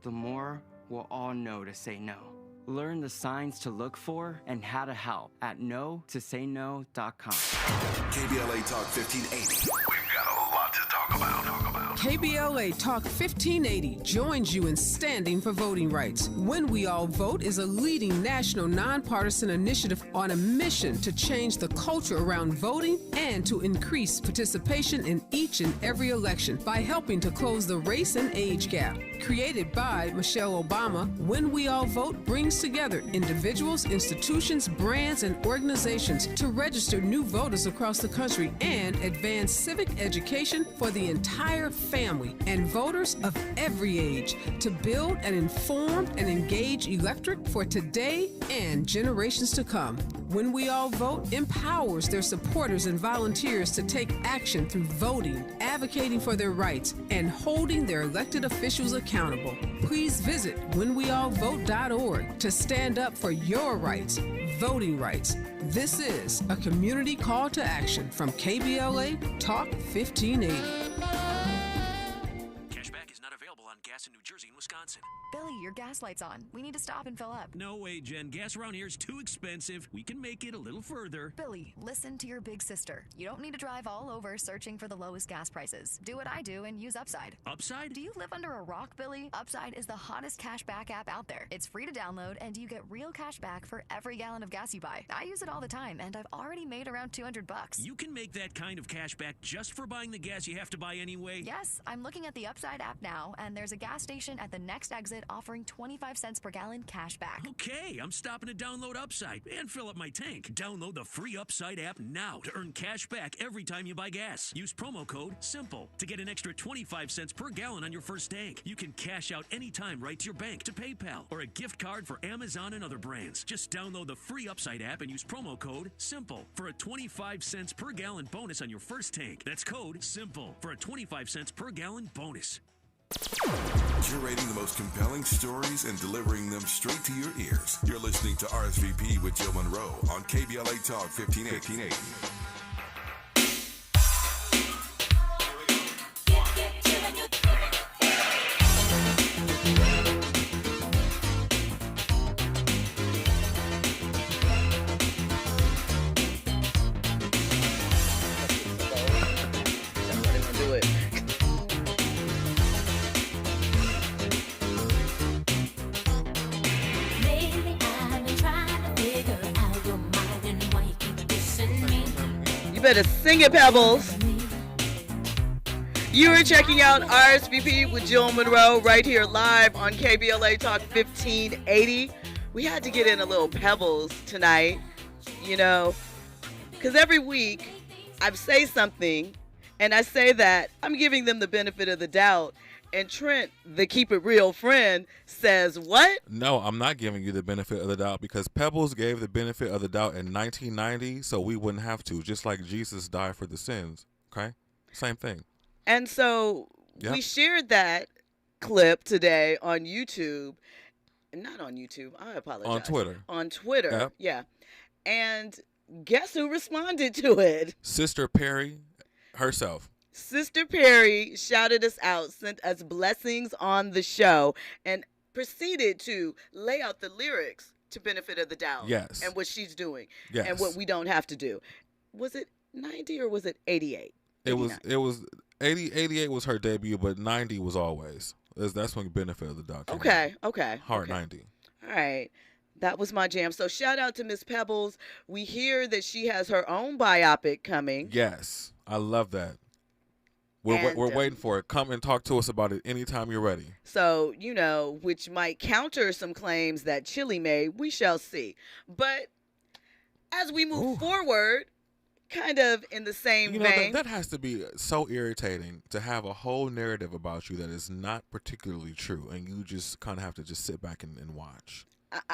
the more we'll all know to say no. Learn the signs to look for and how to help at no-to-say-no.com. KBLA Talk 1580. We've got a lot to talk about. KBLA Talk 1580 joins you in standing for voting rights. When We All Vote is a leading national nonpartisan initiative on a mission to change the culture around voting and to increase participation in each and every election by helping to close the race and age gap. Created by Michelle Obama, When We All Vote brings together individuals, institutions, brands, and organizations to register new voters across the country and advance civic education for the entire family and voters of every age to build an informed and engaged electorate for today and generations to come. When We All Vote empowers their supporters and volunteers to take action through voting, advocating for their rights, and holding their elected officials accountable. Please visit whenweallvote.org to stand up for your rights, voting rights. This is a community call to action from KBLA Talk 1580. Cashback is not available on gas in New Jersey and Wisconsin. Billy, your gas light's on. We need to stop and fill up. No way, Jen. Gas around here is too expensive. We can make it a little further. Billy, listen to your big sister. You don't need to drive all over searching for the lowest gas prices. Do what I do and use Upside. Upside? Do you live under a rock, Billy? Upside is the hottest cashback app out there. It's free to download, and you get real cash back for every gallon of gas you buy. I use it all the time, and I've already made around $200. You can make that kind of cash back just for buying the gas you have to buy anyway? Yes, I'm looking at the Upside app now, and there's a gas station at the next exit offering offering 25 cents per gallon cash back. Okay, I'm stopping to download Upside and fill up my tank. Download the free Upside app now to earn cash back every time you buy gas. Use promo code SIMPLE to get an extra 25 cents per gallon on your first tank. You can cash out anytime right to your bank, to PayPal, or a gift card for Amazon and other brands. Just download the free Upside app and use promo code SIMPLE for a 25 cents per gallon bonus on your first tank. That's code SIMPLE for a 25 cents per gallon bonus. Curating the most compelling stories and delivering them straight to your ears. You're listening to RSVP with Jill Munroe on KBLA Talk 1580. Better sing it, Pebbles. You are checking out RSVP with Jill Munroe right here live on KBLA Talk 1580. We had to get in a little Pebbles tonight, you know, because every week I say something and I say that I'm giving them the benefit of the doubt. And Trent, the keep it real friend, says what? No, I'm not giving you the benefit of the doubt because Pebbles gave the benefit of the doubt in 1990, so we wouldn't have to, just like Jesus died for the sins, okay? Same thing. And so we shared that clip today on YouTube. Not on YouTube, I apologize. On Twitter. On Twitter, yeah. And guess who responded to it? Sister Perry herself. Sister Perry shouted us out, sent us blessings on the show, and proceeded to lay out the lyrics to Benefit of the Doubt. Yes. And what she's doing. Yes. And what we don't have to do. Was it 90 or was it 88? It was 88 was her debut, but 90 was always. That's when Benefit of the Doubt came out. Okay. Hard 90. All right. That was my jam. So shout out to Miss Pebbles. We hear that she has her own biopic coming. Yes. I love that. We're waiting for it. Come and talk to us about it anytime you're ready. So, you know, which might counter some claims that Chili made. We shall see. But as we move forward, kind of in the same vein. That has to be so irritating to have a whole narrative about you that is not particularly true, and you just kind of have to just sit back and watch.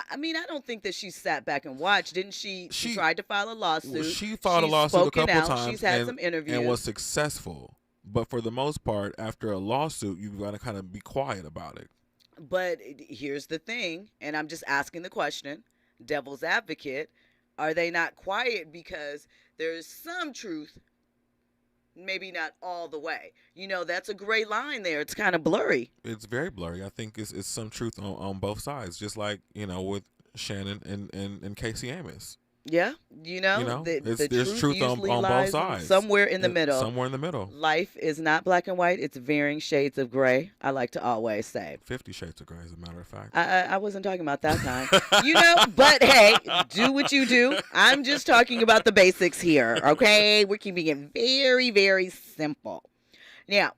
I mean, I don't think that she sat back and watched. Didn't she? She tried to file a lawsuit. She filed a lawsuit a couple times. She's had some interviews. And was successful. But for the most part, after a lawsuit, you've got to kind of be quiet about it. But here's the thing, and I'm just asking the question, devil's advocate, are they not quiet because there's some truth, maybe not all the way? You know, that's a gray line there. It's kind of blurry. It's very blurry. I think it's some truth on both sides, just like, you know, with Shannon and Casey Amos. Yeah, the there's truth on both sides. Somewhere in the middle. Somewhere in the middle. Life is not black and white. It's varying shades of gray, I like to always say. 50 Shades of Gray, as a matter of fact. I wasn't talking about that kind. But hey, do what you do. I'm just talking about the basics here, okay? We're keeping it very, very simple. Now,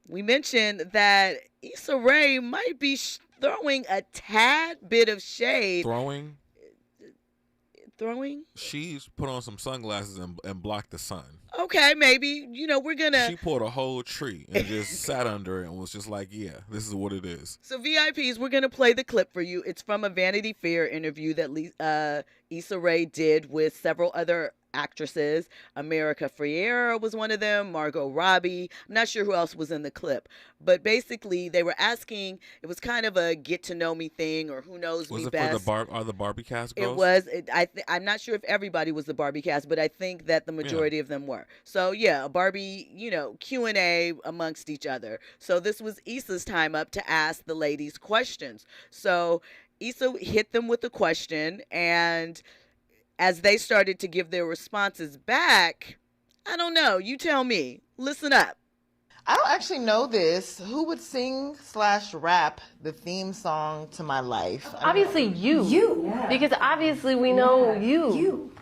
we mentioned that Issa Rae might be throwing a tad bit of shade. Throwing? She's put on some sunglasses and blocked the sun. Okay, maybe. We're going to... She pulled a whole tree and just sat under it and was just like, yeah, this is what it is. So VIPs, we're going to play the clip for you. It's from a Vanity Fair interview that Issa Rae did with several other actresses. America Ferrera was one of them, Margot Robbie. I'm not sure who else was in the clip. But basically, they were asking, it was kind of a get-to-know-me thing, or who knows me best. Was it for the Barbie cast girls? It was. I'm not sure if everybody was the Barbie cast, but I think that the majority of them were. So, yeah, a Barbie, Q&A amongst each other. So this was Issa's time up to ask the ladies questions. So Issa hit them with a question, and as they started to give their responses back, I don't know. You tell me. Listen up. I don't actually know this. Who would sing/rap the theme song to my life? Obviously you. You. Yeah. Because obviously we know you.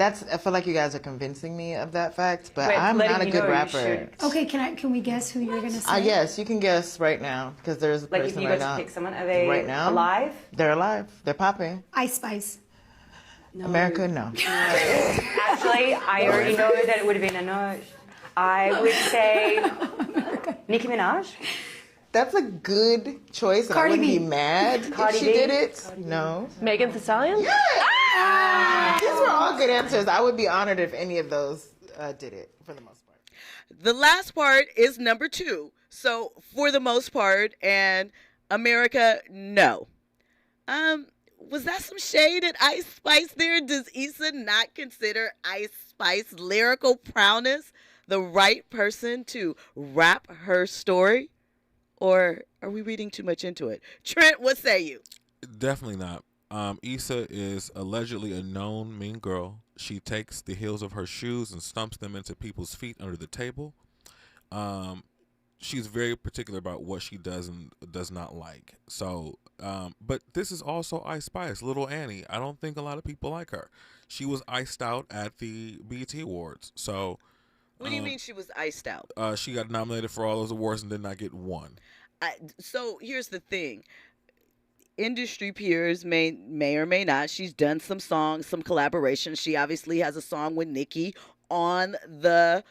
I feel like you guys are convincing me of that fact, but Wait, I'm letting not a you good know you rapper. Okay, can we guess who you're gonna say? Yes, you can guess right now because there's a Like, person if you right got now. to pick someone, are they right now alive? They're alive. They're popping. Ice Spice. America, no. Actually, I already know that it would have been a no. I would say Nicki Minaj. That's a good choice, and Cardi I wouldn't B. be mad Cardi if she B. did it. No. Megan Thee Stallion? Yeah! These were all good answers. I would be honored if any of those did it, for the most part. The last part is number 2. So, for the most part, and America, no. Was that some shade at Ice Spice there? Does Issa not consider Ice Spice lyrical prowess the right person to rap her story? Or are we reading too much into it? Trent, what say you? Definitely not. Issa is allegedly a known mean girl. She takes the heels of her shoes and stumps them into people's feet under the table. She's very particular about what she does and does not like. So, but this is also Ice Spice, Little Annie. I don't think a lot of people like her. She was iced out at the BET Awards. So, What do you mean she was iced out? she got nominated for all those awards and did not get one. So here's the thing. Industry peers may or may not. She's done some songs, some collaborations. She obviously has a song with Nicki on the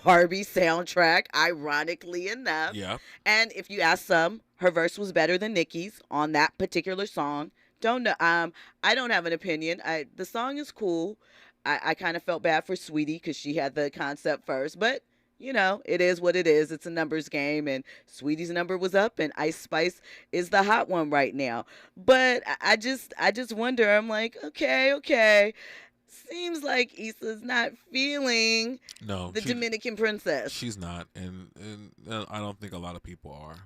Barbie soundtrack, ironically enough. Yeah. And if you ask some, her verse was better than Nicki's on that particular song. Don't know. I don't have an opinion. The song is cool. I kind of felt bad for Sweetie because she had the concept first, but you know, it is what it is. It's a numbers game, and Sweetie's number was up, and Ice Spice is the hot one right now. But I just wonder. I'm like, okay. Seems like Issa's not feeling the Dominican princess. She's not, and I don't think a lot of people are.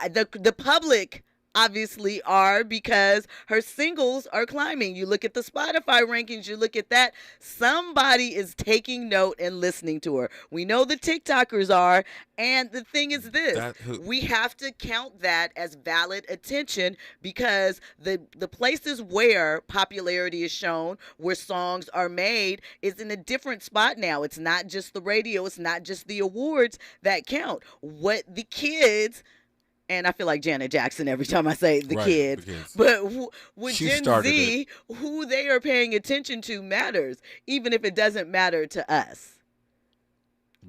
The public obviously are, because her singles are climbing. You look at the Spotify rankings, you look at that, somebody is taking note and listening to her. We know the TikTokers are, and the thing is this, we have to count that as valid attention, because the places where popularity is shown, where songs are made, is in a different spot now. It's not just the radio, it's not just the awards that count. What the kids, and I feel like Janet Jackson every time I say the kids. But with Gen Z, who they are paying attention to matters, even if it doesn't matter to us.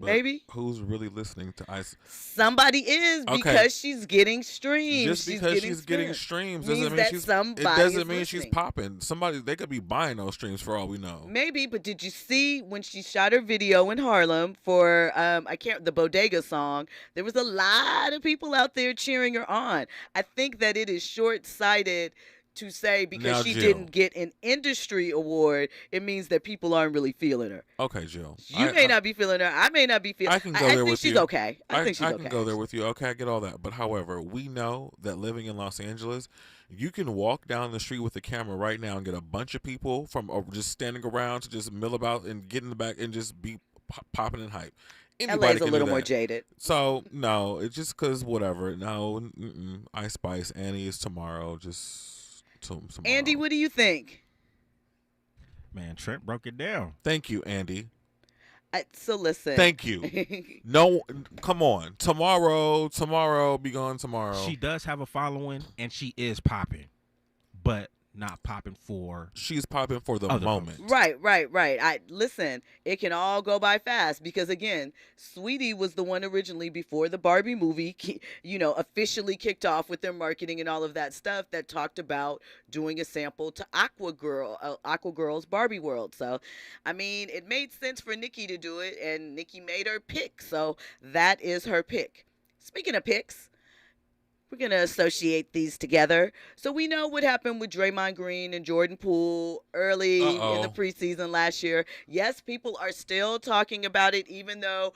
But maybe who's really listening to Ice? Somebody is, because she's getting streams. Just because she's getting streams doesn't mean she's popping. Somebody, they could be buying those streams for all we know. Maybe, but did you see when she shot her video in Harlem for the Bodega song? There was a lot of people out there cheering her on. I think that it is short-sighted to say because now, she Jill, didn't get an industry award, it means that people aren't really feeling her. Okay, Jill. You may not be feeling her. I may not be feeling her. I can go there with you. I think she's okay. I can go there with you. Okay, I get all that. But however, we know that living in Los Angeles, you can walk down the street with a camera right now and get a bunch of people from just standing around to just mill about and get in the back and just be popping and hype. LA's a little more jaded. So, no, it's just because whatever. No, Ice Spice, Annie is tomorrow. Just... tomorrow. Andy, what do you think? Man, Trent broke it down. Thank you, Andy. So listen. Thank you. No, come on. Tomorrow, be gone tomorrow. She does have a following, and she is popping, but not popping for. She's popping for the moment. Right. Listen, it can all go by fast because again, Sweetie was the one originally before the Barbie movie, officially kicked off with their marketing and all of that stuff that talked about doing a sample to Aqua Girl's Barbie World. So, I mean, it made sense for Nicki to do it, and Nicki made her pick. So that is her pick. Speaking of picks, we're going to associate these together. So we know what happened with Draymond Green and Jordan Poole early in the preseason last year. Yes, people are still talking about it, even though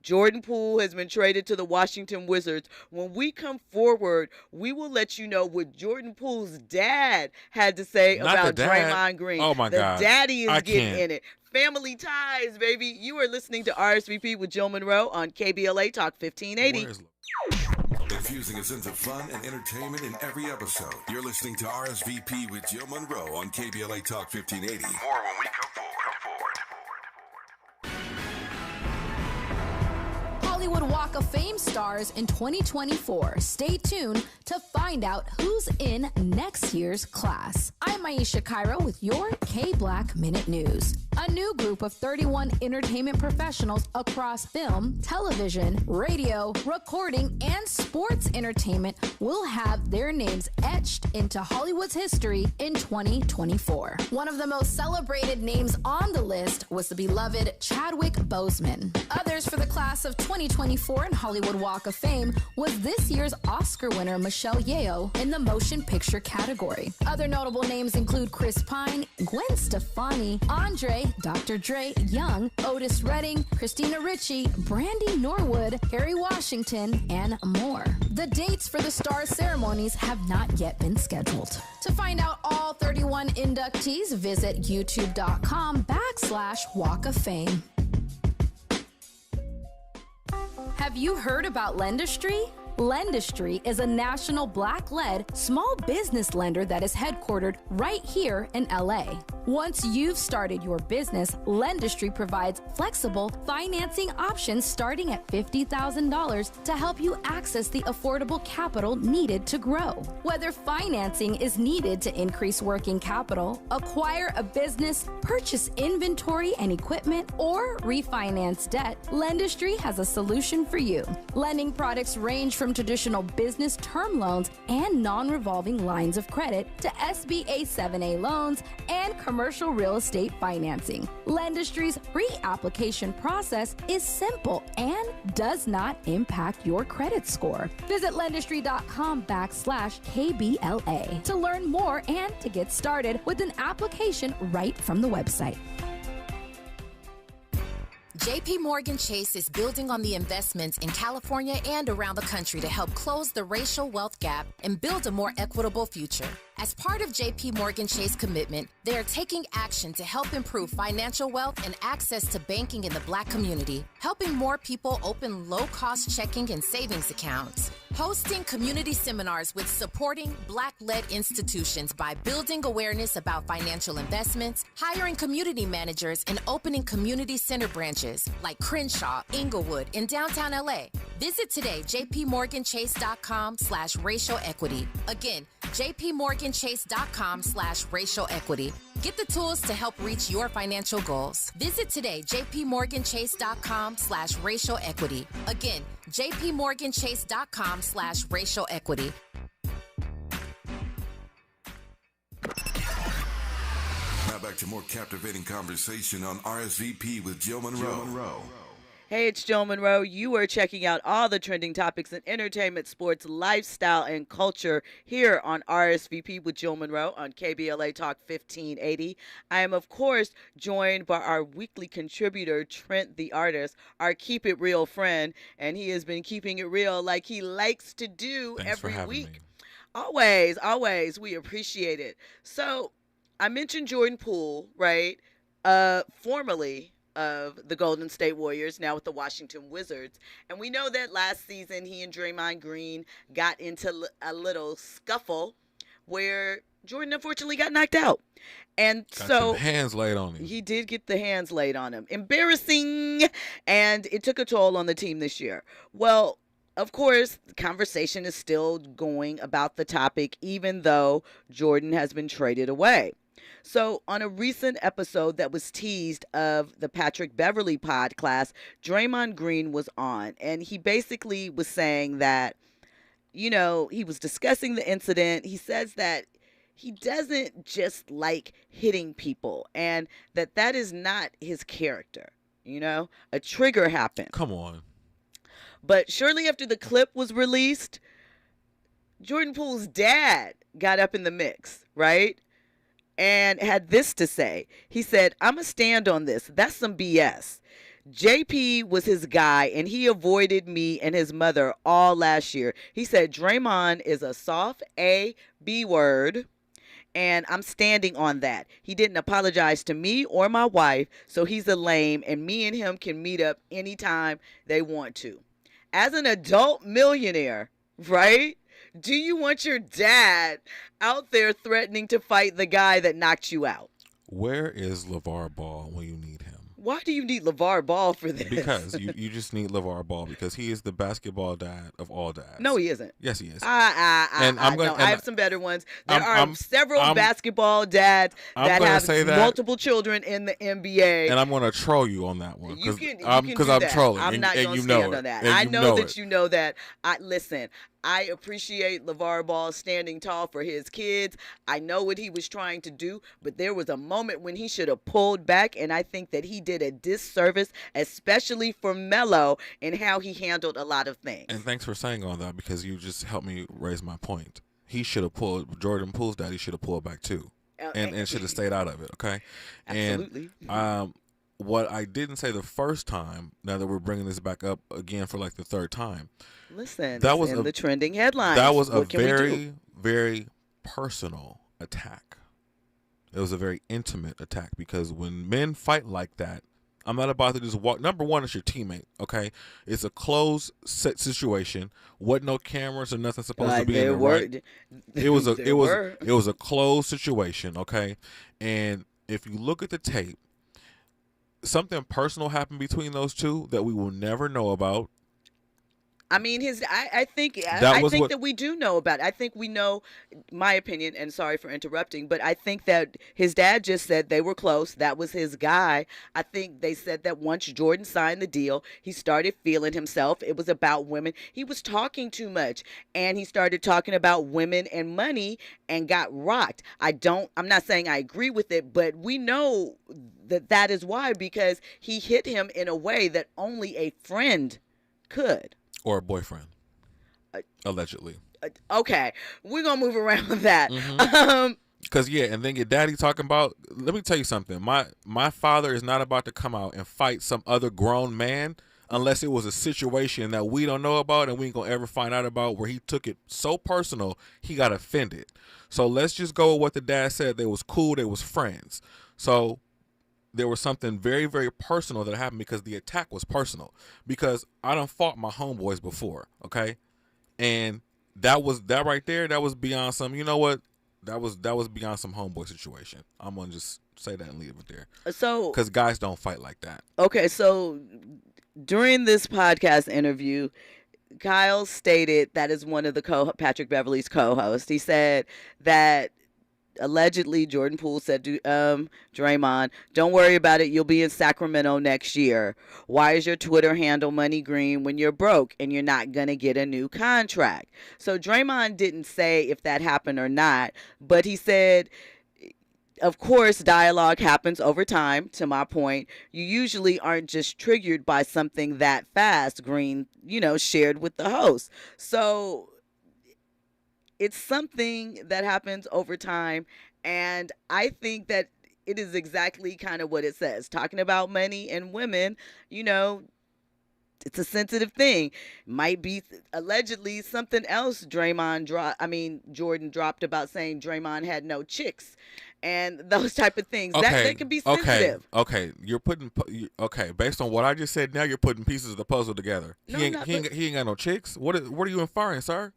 Jordan Poole has been traded to the Washington Wizards. When we come forward, we will let you know what Jordan Poole's dad had to say about Draymond Green. Oh, my God. The daddy is getting in it. Family ties, baby. You are listening to RSVP with Jill Munroe on KBLA Talk 1580. Infusing us into fun and entertainment in every episode. You're listening to RSVP with Jill Munroe on KBLA Talk 1580. More when we come forward. Walk of Fame stars in 2024. Stay tuned to find out who's in next year's class. I'm Aisha Cairo with your K-Black Minute News. A new group of 31 entertainment professionals across film, television, radio, recording, and sports entertainment will have their names etched into Hollywood's history in 2024. One of the most celebrated names on the list was the beloved Chadwick Boseman. Others for the class of 2024 in Hollywood Walk of Fame was this year's Oscar winner Michelle Yeoh in the motion picture category. Other notable names include Chris Pine, Gwen Stefani, Andre, Dr. Dre, Young, Otis Redding, Christina Ricci, Brandy Norwood, Harry Washington, and more. The dates for the star ceremonies have not yet been scheduled. To find out all 31 inductees, visit youtube.com/Walk of Fame. Have you heard about Lendistry? Lendistry is a national black-led small business lender that is headquartered right here in LA. Once you've started your business, Lendistry provides flexible financing options starting at $50,000 to help you access the affordable capital needed to grow. Whether financing is needed to increase working capital, acquire a business, purchase inventory and equipment, or refinance debt, Lendistry has a solution for you. Lending products range from traditional business term loans and non-revolving lines of credit to SBA 7A loans and commercial real estate financing. Lendistry's pre-application process is simple and does not impact your credit score. Visit lendistry.com/KBLA to learn more and to get started with an application right from the website. JP Morgan Chase is building on the investments in California and around the country to help close the racial wealth gap and build a more equitable future. As part of JP Morgan Chase commitment, they are taking action to help improve financial wealth and access to banking in the Black community, helping more people open low-cost checking and savings accounts, hosting community seminars with supporting Black-led institutions by building awareness about financial investments, hiring community managers, and opening community center branches like Crenshaw, Inglewood, in downtown LA. Visit today, jpmorganchase.com/racial equity. Again, jpmorganchase.com/racial equity. Get the tools to help reach your financial goals. Visit today, jpmorganchase.com/racial equity. Again, jpmorganchase.com/racial equity. Now back to more captivating conversation on RSVP with Jill Munroe. Hey, it's Jill Munroe. You are checking out all the trending topics in entertainment, sports, lifestyle, and culture here on RSVP with Jill Munroe on KBLA Talk 1580. I am, of course, joined by our weekly contributor, Trent The Artist, our Keep It Real friend, and he has been keeping it real like he likes to do every week. Always. We appreciate it. So, I mentioned Jordan Poole, right? Formerly of the Golden State Warriors, now with the Washington Wizards. And we know that last season he and Draymond Green got into a little scuffle where Jordan unfortunately got knocked out. And Got so some hands laid on him. He did get the hands laid on him. Embarrassing. And it took a toll on the team this year. Well, of course, the conversation is still going about the topic, even though Jordan has been traded away. So on a recent episode that was teased of the Patrick Beverly podcast, Draymond Green was on, and he basically was saying that, he was discussing the incident. He says that he doesn't just like hitting people and that is not his character. A trigger happened. Come on. But shortly after the clip was released, Jordan Poole's dad got up in the mix, right? And had this to say. He said, "I'm going to stand on this. That's some BS. JP was his guy, and he avoided me and his mother all last year. He said, Draymond is a soft A-B word, and I'm standing on that. He didn't apologize to me or my wife, so he's a lame, and me and him can meet up anytime they want to." As an adult millionaire, right? Do you want your dad out there threatening to fight the guy that knocked you out? Where is LeVar Ball when you need him? Why do you need LeVar Ball for this? Because you just need LeVar Ball because he is the basketball dad of all dads. No, he isn't. Yes, he is. I have some better ones. There are several I'm basketball dads that have say that, multiple children in the NBA. And I'm going to troll you on that one Because I'm trolling. I'm not going to stand on that. I know that you know that. Listen, I appreciate LeVar Ball standing tall for his kids. I know what he was trying to do, but there was a moment when he should have pulled back, and I think that he did a disservice, especially for Melo, in how he handled a lot of things. And thanks for saying all that because you just helped me raise my point. He should have pulled, Jordan Poole's daddy should have pulled back too, and should have stayed out of it, okay? Absolutely. And what I didn't say the first time, now that we're bringing this back up again for like the third time, listen, that was in the trending headlines. That was a very, very personal attack. It was a very intimate attack because when men fight like that, I'm not about to just walk. Number one, it's your teammate, okay? It's a closed set situation. Wasn't no cameras or nothing supposed to be in there, right? It was a closed situation, okay? And if you look at the tape, something personal happened between those two that we will never know about. I mean, I think that we do know about it. I think we know, my opinion, and sorry for interrupting, but I think that his dad just said they were close. That was his guy. I think they said that once Jordan signed the deal, he started feeling himself. It was about women. He was talking too much, and he started talking about women and money and got rocked. I'm not saying I agree with it, but we know that is why, because he hit him in a way that only a friend could. Or a boyfriend, allegedly. Okay, we're gonna move around with that. Because and then your daddy talking about. Let me tell you something. My father is not about to come out and fight some other grown man unless it was a situation that we don't know about and we ain't gonna ever find out about where he took it so personal he got offended. So let's just go with what the dad said. They was cool. They was friends. So there was something very, very personal that happened because the attack was personal. Because I done fought my homeboys before, okay? And that right there, that was beyond some, you know what? That was beyond some homeboy situation. I'm going to just say that and leave it there. So, because guys don't fight like that. Okay, so during this podcast interview, Kyle stated, that is one of the Patrick Beverley's co-hosts, he said that allegedly Jordan Poole said to Draymond, "Don't worry about it. You'll be in Sacramento next year. Why is your Twitter handle Money Green when you're broke and you're not going to get a new contract?" So Draymond didn't say if that happened or not, but he said, of course, dialogue happens over time. To my point, you usually aren't just triggered by something that fast, Green, shared with the host. So it's something that happens over time, and I think that it is exactly kind of what it says. Talking about money and women, it's a sensitive thing. Might be allegedly something else Jordan dropped about saying Draymond had no chicks and those type of things. Okay, that can be sensitive. Okay. Based on what I just said, now you're putting pieces of the puzzle together. He ain't got no chicks. What are you inferring, sir?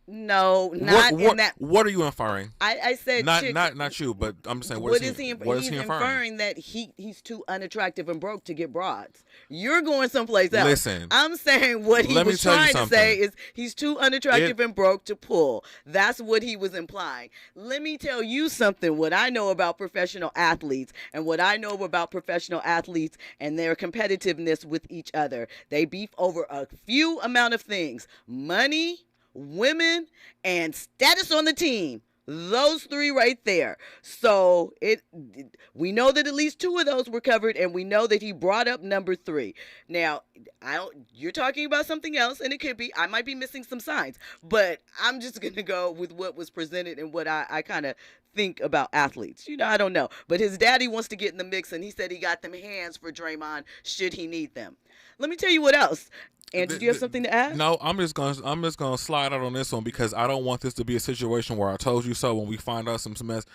No, not in that. What are you inferring? I said not you, but I'm just saying. What is he inferring? That he's too unattractive and broke to get broads. You're going someplace else. Listen, I'm saying what he was trying to say is he's too unattractive and broke to pull. That's what he was implying. Let me tell you something. What I know about professional athletes and what I know about professional athletes and their competitiveness with each other. They beef over a few amount of things: money, women, and status on the team. Those three right there. So we know that at least two of those were covered, and we know that he brought up number 3. Now, you're talking about something else, and it could be, I might be missing some signs, but I'm just going to go with what was presented and what I kind of think about athletes. I don't know. But his daddy wants to get in the mix, and he said he got them hands for Draymond should he need them. Let me tell you what else. Andrew, do you have something to add? No, I'm just gonna slide out on this one because I don't want this to be a situation where I told you so when we find out some mess.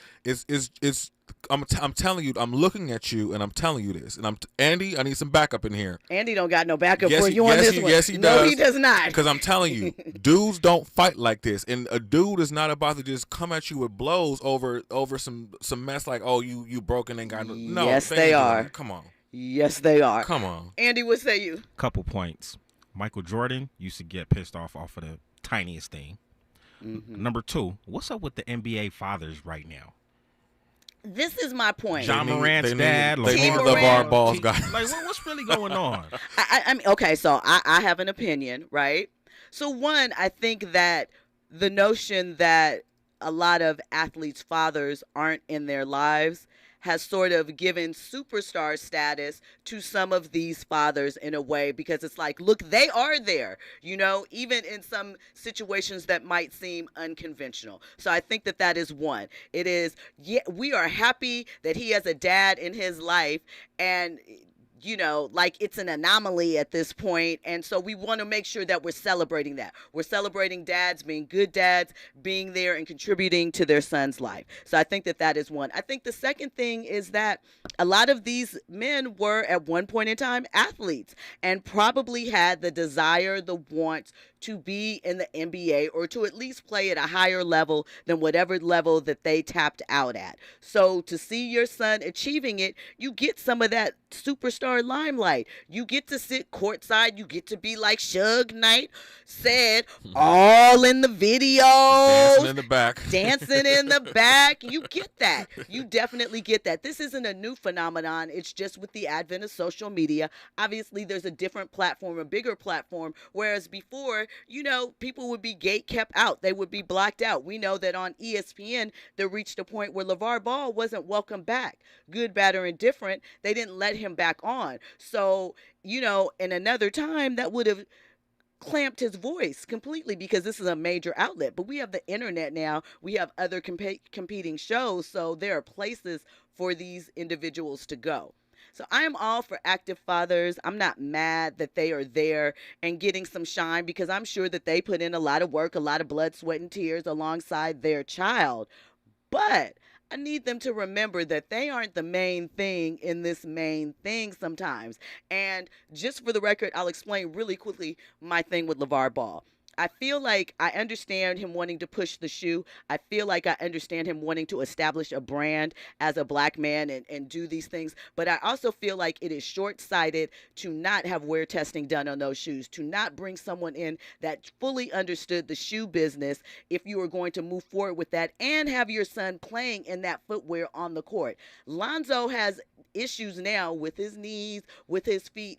I'm telling you, I'm looking at you and I'm telling you this. And Andy, I need some backup in here. Andy don't got no backup for you on this one. Yes, he does. No, he does not. Because I'm telling you, dudes don't fight like this. And a dude is not about to just come at you with blows over some mess like, oh, you broken and got no. Yes, they are. Come on. Yes, they are. Come on. Andy, what say you? Couple points. Michael Jordan used to get pissed off of the tiniest thing. Mm-hmm. Number 2, what's up with the NBA fathers right now? This is my point. John Morant's dad, they need LeVar Ball's guy. Like, what's really going on? I mean, okay, so I have an opinion, right? So one, I think that the notion that a lot of athletes' fathers aren't in their lives has sort of given superstar status to some of these fathers in a way, because it's like, look, they are there, you know, even in some situations that might seem unconventional. So I think that that is one. It is, yeah, we are happy that he has a dad in his life, and you know, like it's an anomaly at this point. And so we want to make sure that we're celebrating that. We're celebrating dads being good dads, being there and contributing to their son's life. So I think that that is one. I think the second thing is that a lot of these men were at one point in time athletes and probably had the desire, the want to be in the NBA or to at least play at a higher level than whatever level that they tapped out at. So to see your son achieving it, you get some of that superstar limelight. You get to sit courtside. You get to be like Suge Knight said, all in the video. Dancing in the back. Dancing in the back. You get that. You definitely get that. This isn't a new phenomenon. It's just with the advent of social media. Obviously, there's a different platform, a bigger platform, whereas before, you know, people would be gate kept out. They would be blocked out. We know that on ESPN, they reached a point where LeVar Ball wasn't welcome back. Good, bad, or indifferent. They didn't let him back on. So, you know, in another time, that would have clamped his voice completely because this is a major outlet. But we have the internet now. We have other competing shows. So there are places for these individuals to go. So I am all for active fathers. I'm not mad that they are there and getting some shine because I'm sure that they put in a lot of work, a lot of blood, sweat, and tears alongside their child. But I need them to remember that they aren't the main thing in this main thing sometimes. And just for the record, I'll explain really quickly my thing with LeVar Ball. I feel like I understand him wanting to push the shoe. I feel like I understand him wanting to establish a brand as a black man and do these things. But I also feel like it is short-sighted to not have wear testing done on those shoes, to not bring someone in that fully understood the shoe business if you were going to move forward with that and have your son playing in that footwear on the court. Lonzo has issues now with his knees, with his feet.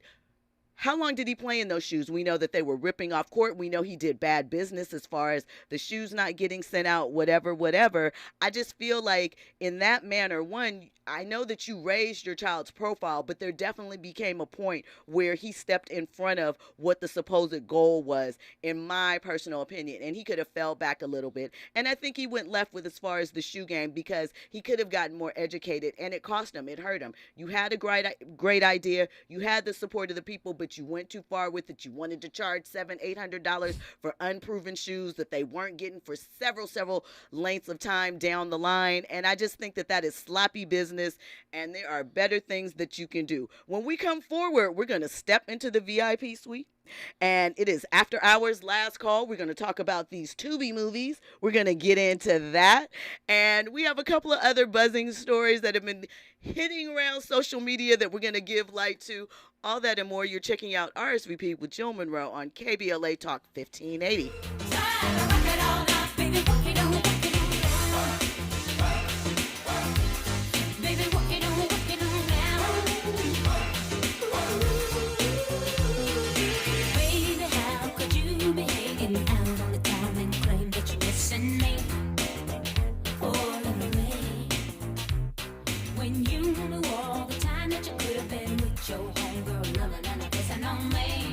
How long did he play in those shoes? We know that they were ripping off court. We know he did bad business as far as the shoes not getting sent out, whatever. I just feel like in that manner, one, I know that you raised your child's profile, but there definitely became a point where he stepped in front of what the supposed goal was, in my personal opinion, and he could have fell back a little bit. And I think he went left with as far as the shoe game because he could have gotten more educated, and it cost him. It hurt him. You had a great idea. You had the support of the people, but you went too far with it. You wanted to charge $700-800 for unproven shoes that they weren't getting for several lengths of time down the line, and I just think that that is sloppy business. And there are better things that you can do. When we come forward, we're going to step into the VIP suite. And it is after hours, last call. We're going to talk about these Tubi movies. We're going to get into that. And we have a couple of other buzzing stories that have been hitting around social media that we're going to give light to. All that and more. You're checking out RSVP with Jill Munroe on KBLA Talk 1580. When you knew all the time that you could have been with your homegirl, loving and kissing on me.